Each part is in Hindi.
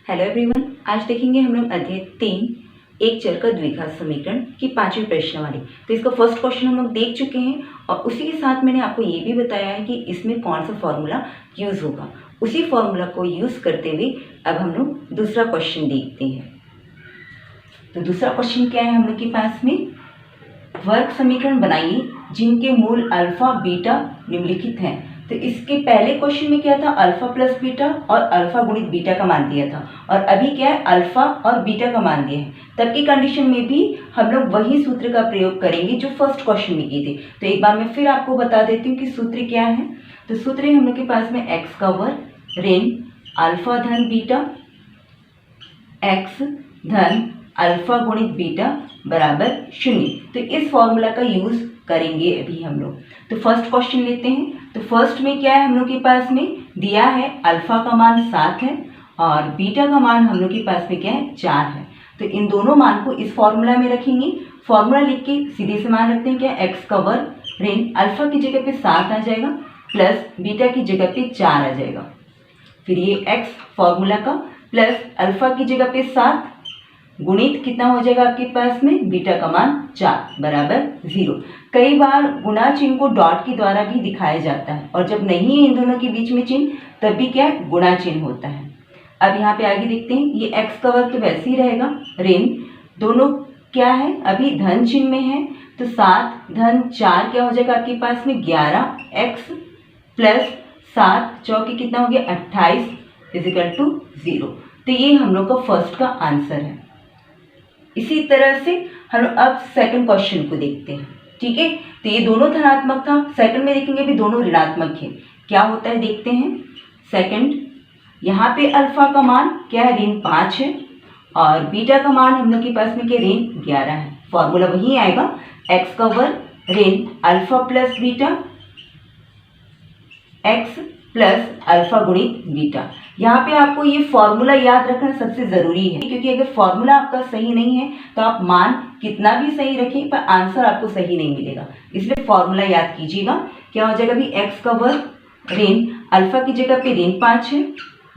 हेलो एवरीवन, आज देखेंगे हम लोग अध्याय 3 एक चर का द्विघात समीकरण की 5वीं प्रश्नावली। तो इसका फर्स्ट क्वेश्चन हम लोग देख चुके हैं और उसी के साथ मैंने आपको ये भी बताया है कि इसमें कौन सा फॉर्मूला यूज़ होगा। उसी फॉर्मूला को यूज़ करते हुए अब हम लोग दूसरा क्वेश्चन देखते हैं। तो दूसरा क्वेश्चन क्या है हम लोग के पास में, वर्ग समीकरण बनाइए जिनके मूल अल्फा बीटा निम्नलिखित हैं। तो इसके पहले क्वेश्चन में क्या था, अल्फा प्लस बीटा और अल्फा गुणित बीटा का मान दिया था, और अभी क्या है, अल्फा और बीटा का मान दिया है। तब की कंडीशन में भी हम लोग वही सूत्र का प्रयोग करेंगे जो फर्स्ट क्वेश्चन में किए थे। तो एक बार मैं फिर आपको बता देती हूँ कि सूत्र क्या है। तो सूत्र हम लोग के पास में एक्स का वर्ग ऋण अल्फा धन बीटा एक्स धन अल्फा गुणित बीटा बराबर 0। तो इस फॉर्मूला का यूज करेंगे अभी हम लोग। तो फर्स्ट क्वेश्चन लेते हैं। तो फर्स्ट में क्या है, हम लोग के पास में दिया है अल्फा का मान 7 है और बीटा का मान हम लोग के पास में क्या है, 4 है। तो इन दोनों मान को इस फॉर्मूला में रखेंगे। फॉर्मूला लिख के सीधे से मान रखते हैं क्या, एक्स का वर्ग ऋण अल्फा की जगह पे 7 आ जाएगा प्लस बीटा की जगह पे 4 आ जाएगा। फिर ये एक्स फॉर्मूला का प्लस अल्फा की जगह पे 7 गुणित कितना हो जाएगा आपके पास में, बीटा का मान 4 बराबर 0। कई बार गुणा चिन्ह को डॉट के द्वारा भी दिखाया जाता है, और जब नहीं है इन दोनों के बीच में चिन्ह तब भी क्या है, गुणा चिन्ह होता है। अब यहाँ पे आगे देखते हैं, ये एक्स का वर्ग तो वैसे ही रहेगा, ऋण दोनों क्या है अभी धन चिन्ह में है, तो 7 धन 4 क्या हो जाएगा आपके पास में 11 एक्स प्लस 7 चौके कितना हो गया 28 इजिकल टू 0। तो ये हम लोग का फर्स्ट का आंसर है। इसी तरह से हम लोग अब सेकंड क्वेश्चन को देखते हैं। ठीक है, तो ये दोनों धनात्मक था, सेकंड में देखेंगे भी दोनों ऋणात्मक है। क्या होता है देखते हैं। सेकंड, यहाँ पे अल्फा का मान क्या है, ऋण 5 है और बीटा का मान हम लोग के पास में क्या, ऋण 11 है। फॉर्मूला वही आएगा, एक्स का वर्ग ऋण alpha plus beta x plus alpha गुणित बीटा। यहाँ पे आपको ये फॉर्मूला याद रखना सबसे जरूरी है, क्योंकि अगर फॉर्मूला आपका सही नहीं है तो आप मान कितना भी सही रखें पर आंसर आपको सही नहीं मिलेगा। इसलिए फॉर्मूला याद कीजिएगा। क्या हो जाएगा भी, एक्स का वर्ग ऋण अल्फा की जगह पे ऋण 5 है,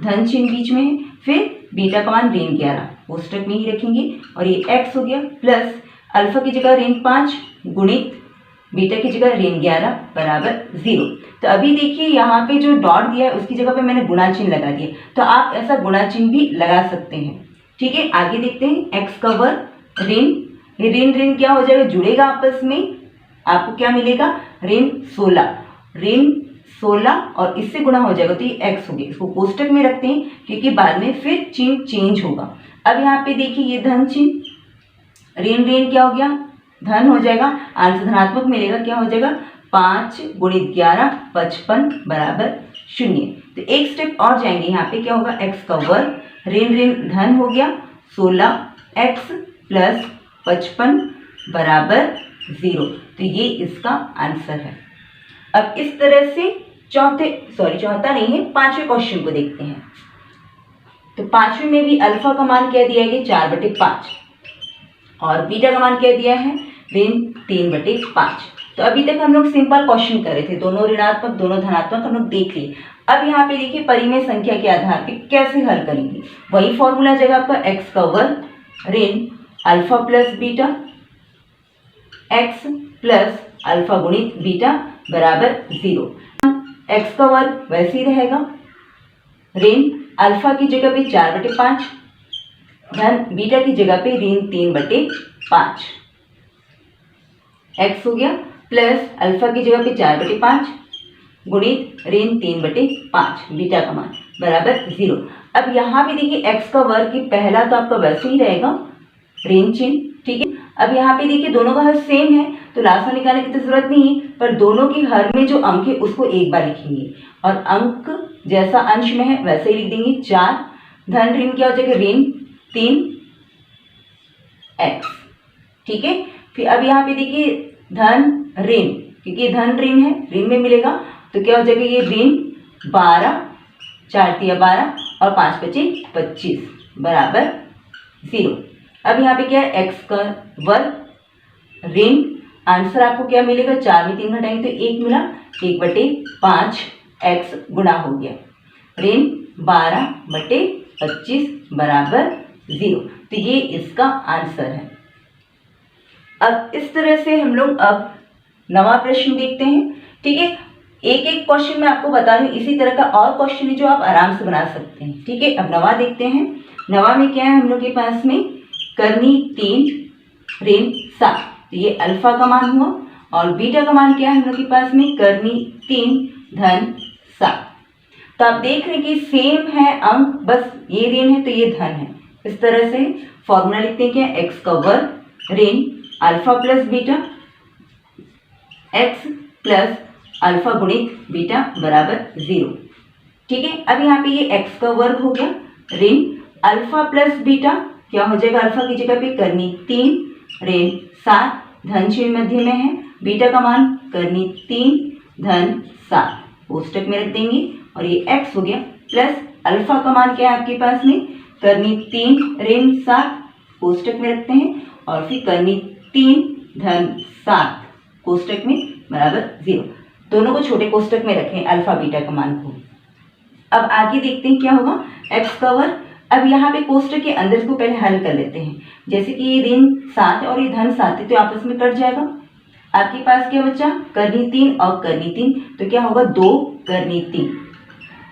धन चिन्ह बीच में है, फिर बीटा का मान ऋण 11 कोष्टक में ही रखेंगे, और ये एक्स हो गया प्लस अल्फा की जगह ऋण 5 गुणित बीटा की जगह ऋण 11 बराबर 0। तो अभी देखिए यहाँ पे जो डॉट दिया है उसकी जगह पे मैंने गुणा चिन्ह लगा दिया, तो आप ऐसा गुणा चिन्ह भी लगा सकते हैं। ठीक है, आगे देखते हैं, एक्स का वर्ग ऋण ऋण ऋण क्या हो जाएगा, जुड़ेगा आपस में, आपको क्या मिलेगा, ऋण 16 और इससे गुणा हो जाएगा तो ये एक्स हो गया। इसको कोष्टक में रखते हैं क्योंकि बाद में फिर चिन्ह चेंज होगा। अब यहाँ पे देखिए ये धन चिन्ह, ऋण ऋण क्या हो गया, धन हो जाएगा, आंसर धनात्मक मिलेगा, क्या हो जाएगा 5 गुणित 11 55 बराबर 0। तो एक स्टेप और जाएंगे, यहाँ पे क्या होगा, एक्स का वर्ग ऋण ऋण धन हो गया 16 एक्स प्लस 55 बराबर 0। तो ये इसका आंसर है। अब इस तरह से चौथा नहीं है, 5वें क्वेश्चन को देखते हैं। तो 5वें में भी अल्फा का मान क्या दिया है, 4/5 और बीटा का मान क्या दिया है, ऋण 3/5। तो अभी तक हम लोग सिंपल क्वेश्चन कर रहे थे, दोनों ऋणात्मक दोनों धनात्मक हम लोग देख लिए। अब यहाँ पे देखिए परिमेय संख्या के आधार पे कैसे हल करेंगे। वही फॉर्मूला जगह आपका एक्स का वर्ग ऋण alpha plus beta x plus alpha गुणित बीटा बराबर 0। एक्स का वर्ग वैसे ही रहेगा, ऋण अल्फा की जगह पे 4/5 धन बीटा की जगह पे ऋण 3/5 एक्स हो गया प्लस अल्फा की जगह पे 4/5 गुणित ऋण 3/5 बीटा का मान बराबर 0। अब यहाँ पे देखिए एक्स का वर्ग की पहला तो आपका वैसे ही रहेगा ऋण चिन्ह। ठीक है, अब यहाँ पे देखिए दोनों का हर सेम है तो लासा निकालने की तो जरूरत नहीं है, पर दोनों के हर में जो अंक है उसको एक बार लिखेंगे और अंक जैसा अंश में है वैसे ही लिख देंगे। 4 धन ऋण क्या हो जाएगा, ऋण 3 एक्स। ठीक है, फिर अब यहाँ पे देखिए धन ऋण, क्योंकि ये धन ऋण है, ऋण में मिलेगा तो क्या हो जाएगा, ये ऋण 12 4 तिया 12 और 5 बचे 25 बराबर 0। अब यहाँ पे क्या है, एक्स का वर्ग ऋण, आंसर आपको क्या मिलेगा, 4 में 3 घटाएंगे तो 1 मिला, 1/5 एक्स गुणा हो गया ऋण 12/5 25 बराबर 0। तो ये इसका आंसर है। अब इस तरह से हम लोग अब नवा प्रश्न देखते हैं। ठीक है, एक एक क्वेश्चन मैं आपको बता रही हूँ, इसी तरह का और क्वेश्चन है जो आप आराम से बना सकते हैं। ठीक है, अब नवा देखते हैं। नवा में क्या है हम लोग के पास में, करनी 3 ऋण 7, तो ये अल्फा का मान हुआ। और बीटा का मान क्या है हम लोग के पास में, करनी 3 धन 7। तो आप देख रहे हैं कि सेम है अंक, बस ये ऋण है तो ये धन है। इस तरह से फॉर्मूला लिखते हैं, क्या, एक्स का वर्ग ऋण alpha plus beta, x plus alpha गुणित बीटा बराबर 0। ठीक है, अब यहाँ पे ये एक्स का वर्ग हो गया ऋण अल्फा प्लस बीटा, क्या हो जाएगा, अल्फा की जगह पे करनी 3 ऋण 7, धन चिन्ह मध्य में है, बीटा का मान करनी 3 धन 7 कोष्टक में रख देंगे। और ये x हो गया प्लस अल्फा का मान क्या है आपके पास में, करनी 3 ऋण 7 कोष्टक में रखते हैं, और फिर करनी 3 धन 7 कोष्टक में बराबर 0। दोनों को छोटे कोष्टक में रखें अल्फा बीटा का मान को। अब आगे देखते हैं क्या होगा, x का वर्ग। अब यहाँ पे कोष्टक के अंदर इसको पहले हल कर लेते हैं। जैसे कि ये ऋण 7 और ये धन 7 है तो आपस में कट जाएगा। आपके पास क्या बचा, करनी 3 और करनी 3, तो क्या होगा 2 करनी 3,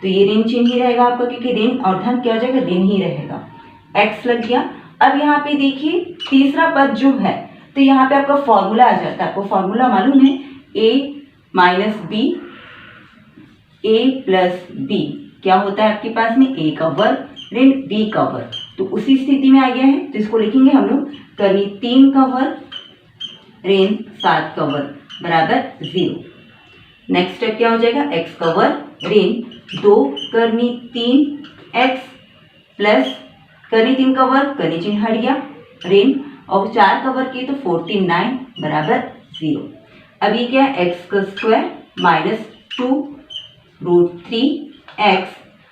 तो ये ऋण चिन्ह ही रहेगा आपका, क्योंकि ऋण और धन क्या हो जाएगा, ऋण ही रहेगा। x लग गया। अब यहाँ पे देखिए तीसरा पद जो है, तो यहाँ पे आपका फॉर्मूला आ जाता है। आपको फॉर्मूला मालूम है, a minus B, a plus B क्या होता है आपके पास में, a का वर्ग ऋण b का वर्ग। तो उसी स्थिति में आ गया है, तो इसको लिखेंगे हम लोग, करनी 3 का वर्ग ऋण 7 का वर्ग बराबर 0। नेक्स्ट स्टेप क्या हो जाएगा, x का वर्ग ऋण 2 करनी 3 x प्लस करनी 3 का वर्ग, करनी चिन्ह हट गया, ऋण और 4 का वर्ग किए तो 49 बराबर 0। अब ये क्या है, x का स्क्वायर माइनस 2√3x।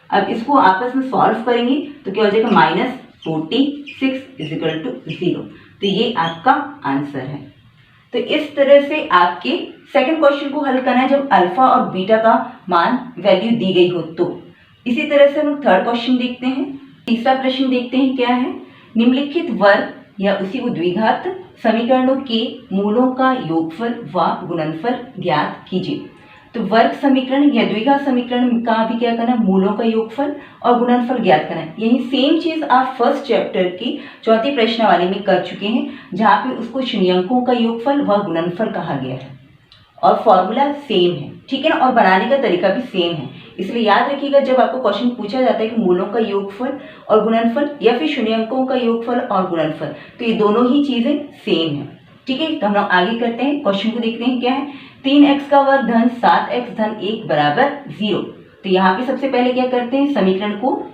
अब इसको आपस में सॉल्व करेंगे तो क्या हो जाएगा, माइनस 46 इजिकल टू 0। तो ये आपका आंसर है। तो इस तरह से आपके सेकंड क्वेश्चन को हल करना है जब अल्फा और बीटा का मान वैल्यू दी गई हो तो। इसी तरह से हम थर्ड क्वेश्चन देखते हैं। तीसरा प्रश्न देखते हैं क्या है, निम्नलिखित वर्ग या उसी द्विघात समीकरणों के मूलों का योगफल व गुणनफल ज्ञात कीजिए। तो वर्ग समीकरण या द्विघात समीकरण का भी क्या करना है, मूलों का योगफल और गुणनफल ज्ञात करना है। यही सेम चीज आप फर्स्ट चैप्टर की चौथी प्रश्नावली में कर चुके हैं, जहाँ पे उसको शून्यंकों का योगफल व गुणनफल कहा गया है और फॉर्मूला सेम है। ठीक है ना, और बनाने का तरीका भी सेम है। इसलिए याद रखिएगा, जब आपको क्वेश्चन पूछा जाता है कि मूलों का योगफल और गुणनफल या फिर शून्यंकों का योगफल और गुणनफल, तो ये दोनों ही चीजें सेम है। ठीक है, तो हम लोग आगे करते हैं, क्वेश्चन को देखते हैं क्या है। 3x का वर्ग धन 7x धन 1 बराबर 0। तो यहाँ पे सबसे पहले क्या करते हैं, समीकरण को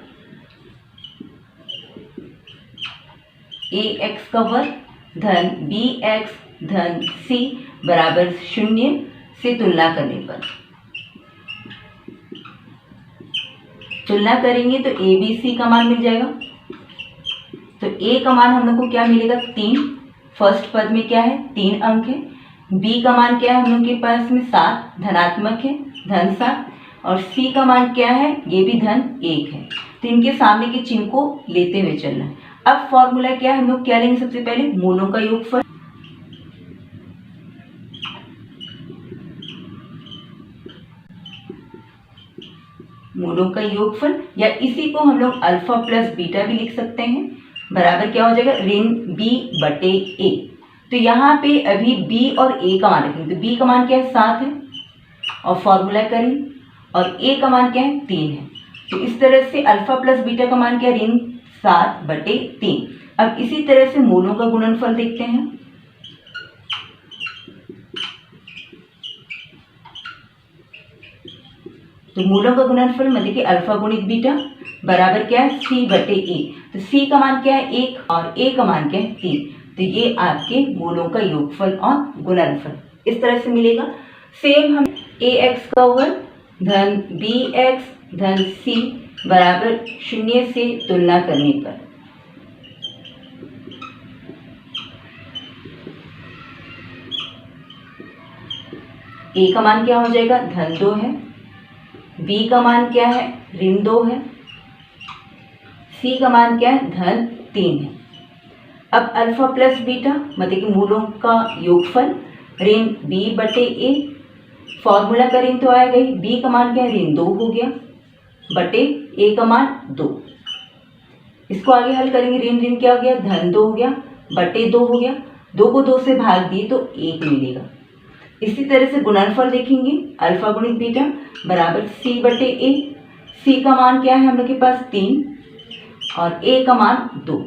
ax का वर्ग धन bx धन c बराबर 0 से तुलना करने पर तुलना करेंगे तो a b c का मान मिल जाएगा। तो a का मान हम लोग को क्या मिलेगा, 3। फर्स्ट पद में क्या है, 3 अंक है। b का मान क्या है हम लोग के पास में 7 धनात्मक है, धन 7। और c का मान क्या है, ये भी धन 1 है। तो इनके सामने के चिन्ह को लेते हुए चलना है। अब फॉर्मूला क्या है, हम लोग क्या लेंगे, सबसे पहले मूलों का योगफल। मूलों का योगफल या इसी को हम लोग अल्फा प्लस बीटा भी लिख सकते हैं, बराबर क्या हो जाएगा, ऋण b बटे a। तो यहाँ पे अभी b और a का मान रखेंगे। तो b का मान क्या है, 7 है और फॉर्मूला करें, और a का मान क्या है, 3 है। तो इस तरह से अल्फा प्लस बीटा का मान क्या है, ऋण 7 बटे 3। अब इसी तरह से मूलों का गुणनफल देखते हैं। तो मूलों का गुणनफल मतलब कि अल्फा गुणित बीटा बराबर क्या है, c बटे a। तो c का मान क्या है, 1 और a का मान क्या है, 3। तो ये आपके मूलों का योगफल और गुणनफल इस तरह से मिलेगा। सेम हम ax का वर्ग धन bx धन c बराबर 0 से तुलना करने पर a का मान क्या हो जाएगा, धन 2 है। b का मान क्या है, ऋण 2 है। सी का मान क्या है, धन 3 है। अब अल्फा प्लस बीटा मतलब कि मूलों का योगफल ऋण बी बटे ए, फॉर्मूला का ऋण तो आएगा ही, बी का मान क्या है, ऋण 2 हो गया बटे ए का मान 2। इसको आगे हल करेंगे, ऋण ऋण क्या हो गया, धन 2 हो गया बटे 2 हो गया, 2 को 2 से भाग दिए तो 1 मिलेगा। इसी तरह से गुणनफल देखेंगे, अल्फा गुणित बीटा बराबर सी बटे ए, सी का मान क्या है हम लोग के पास 3 और ए का मान 2,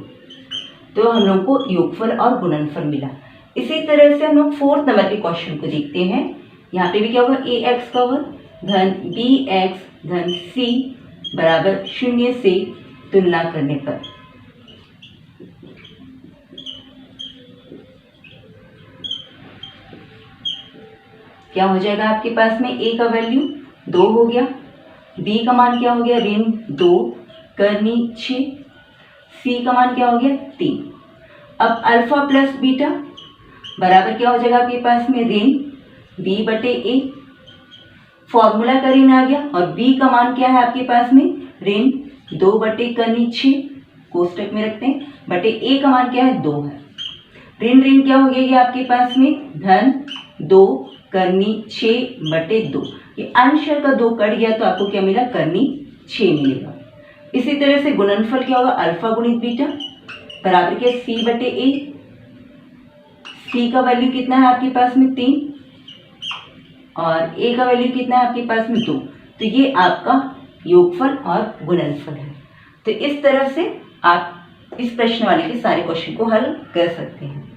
तो हम लोग को योगफल और गुणनफल मिला। इसी तरह से हम लोग 4th नंबर के क्वेश्चन को देखते हैं। यहाँ पे भी क्या होगा, ए एक्स का वर्ग धन बी एक्स धन सी बराबर 0 से तुलना करने पर क्या हो जाएगा आपके पास में, ए का वैल्यू 2 हो गया, बी का मान क्या हो गया, ऋण 2 करनी 6, सी का मान क्या हो गया 3। अब अल्फा प्लस बीटा बराबर क्या हो जाएगा आपके पास में, ऋण बी बटे ए, फॉर्मूला का ऋण आ गया और बी का मान क्या है आपके पास में, ऋण 2 बटे करनी 6 कोष्टक में रखते हैं बटे ए का मान क्या है 2 है। ऋण ऋण क्या हो गया ये आपके पास में, धन 2 करनी 6 बटे 2, ये अंश का 2 कट गया तो आपको क्या मिला, करनी 6 मिलेगा। इसी तरह से गुणनफल क्या होगा, अल्फा गुणित बीटा बराबर क्या, सी बटे ए, सी का वैल्यू कितना है आपके पास में 3 और ए का वैल्यू कितना है आपके पास में 2, तो ये आपका योगफल और गुणनफल है। तो इस तरह से आप इस प्रश्न वाले के सारे क्वेश्चन को हल कर सकते हैं।